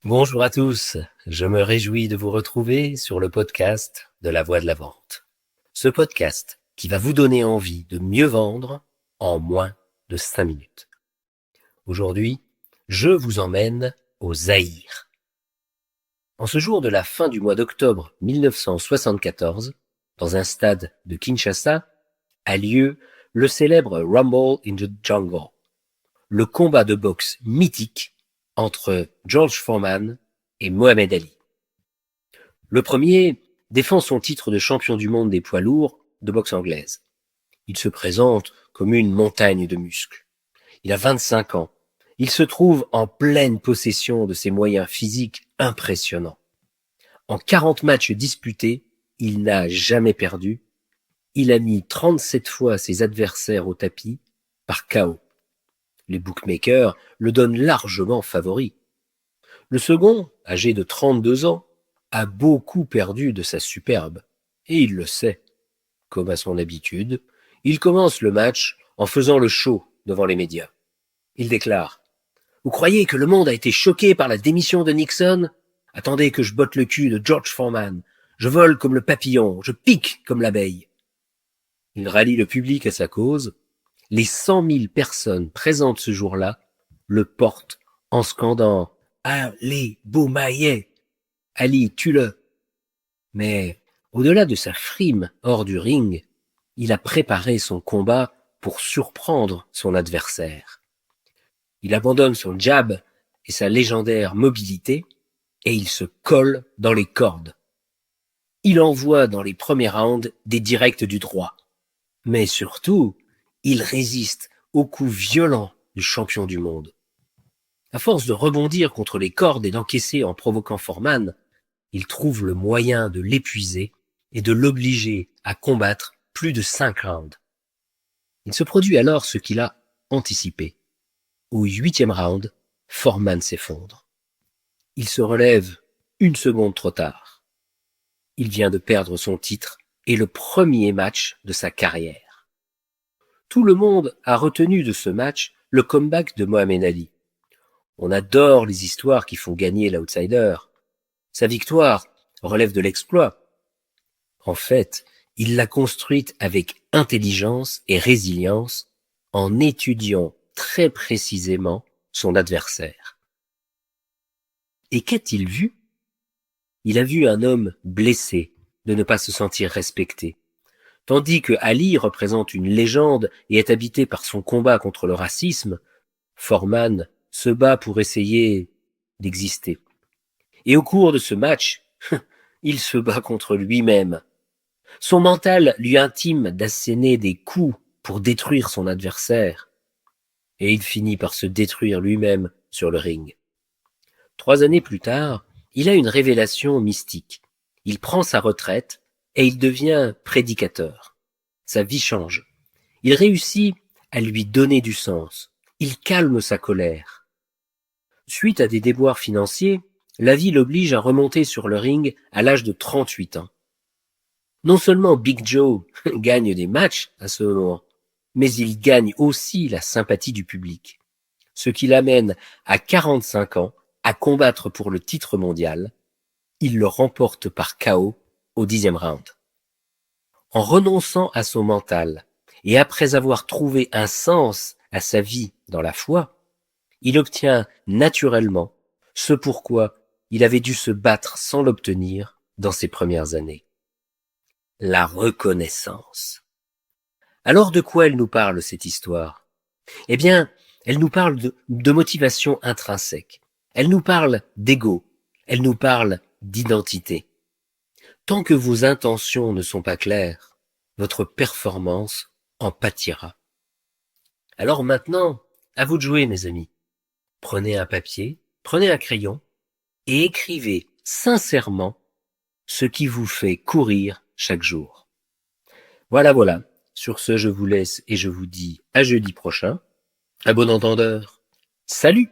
Bonjour à tous, je me réjouis de vous retrouver sur le podcast de la Voix de la Vente. Ce podcast qui va vous donner envie de mieux vendre en moins de 5 minutes. Aujourd'hui, je vous emmène au Zaïre. En ce jour de la fin du mois d'octobre 1974, dans un stade de Kinshasa, a lieu le célèbre Rumble in the Jungle, le combat de boxe mythique entre George Foreman et Mohamed Ali. Le premier défend son titre de champion du monde des poids lourds de boxe anglaise. Il se présente comme une montagne de muscles. Il a 25 ans. Il se trouve en pleine possession de ses moyens physiques impressionnants. En 40 matchs disputés, il n'a jamais perdu. Il a mis 37 fois ses adversaires au tapis par KO. Les bookmakers le donnent largement favori. Le second, âgé de 32 ans, a beaucoup perdu de sa superbe, et il le sait. Comme à son habitude, il commence le match en faisant le show devant les médias. Il déclare « Vous croyez que le monde a été choqué par la démission de Nixon? Attendez que je botte le cul de George Foreman. Je vole comme le papillon, je pique comme l'abeille. » Il rallie le public à sa cause. Les 100 000 personnes présentes ce jour-là le portent en scandant « Allez, Boumaïe ! Ali, tue-le !» Mais au-delà de sa frime hors du ring, il a préparé son combat pour surprendre son adversaire. Il abandonne son jab et sa légendaire mobilité et il se colle dans les cordes. Il envoie dans les premiers rounds des directs du droit. Mais surtout, il résiste aux coups violents du champion du monde. À force de rebondir contre les cordes et d'encaisser en provoquant Foreman, il trouve le moyen de l'épuiser et de l'obliger à combattre plus de 5 rounds. Il se produit alors ce qu'il a anticipé. Au 8e round, Foreman s'effondre. Il se relève 1 seconde trop tard. Il vient de perdre son titre et le premier match de sa carrière. Tout le monde a retenu de ce match le comeback de Mohamed Ali. On adore les histoires qui font gagner l'outsider. Sa victoire relève de l'exploit. En fait, il l'a construite avec intelligence et résilience en étudiant très précisément son adversaire. Et qu'a-t-il vu? Il a vu un homme blessé de ne pas se sentir respecté. Tandis que Ali représente une légende et est habité par son combat contre le racisme, Foreman se bat pour essayer d'exister. Et au cours de ce match, il se bat contre lui-même. Son mental lui intime d'asséner des coups pour détruire son adversaire. Et il finit par se détruire lui-même sur le ring. 3 années plus tard, il a une révélation mystique. Il prend sa retraite et il devient prédicateur. Sa vie change. Il réussit à lui donner du sens. Il calme sa colère. Suite à des déboires financiers, la vie l'oblige à remonter sur le ring à l'âge de 38 ans. Non seulement Big Joe gagne des matchs à ce moment, mais il gagne aussi la sympathie du public. Ce qui l'amène à 45 ans à combattre pour le titre mondial. Il le remporte par KO au 10e round. En renonçant à son mental et après avoir trouvé un sens à sa vie dans la foi, il obtient naturellement ce pourquoi il avait dû se battre sans l'obtenir dans ses premières années. La reconnaissance. Alors de quoi elle nous parle cette histoire? Eh bien, elle nous parle de motivation intrinsèque. Elle nous parle d'ego. Elle nous parle d'identité. Tant que vos intentions ne sont pas claires, votre performance en pâtira. Alors maintenant, à vous de jouer, mes amis. Prenez un papier, prenez un crayon et écrivez sincèrement ce qui vous fait courir chaque jour. Voilà. Sur ce, je vous laisse et je vous dis à jeudi prochain. À bon entendeur. Salut!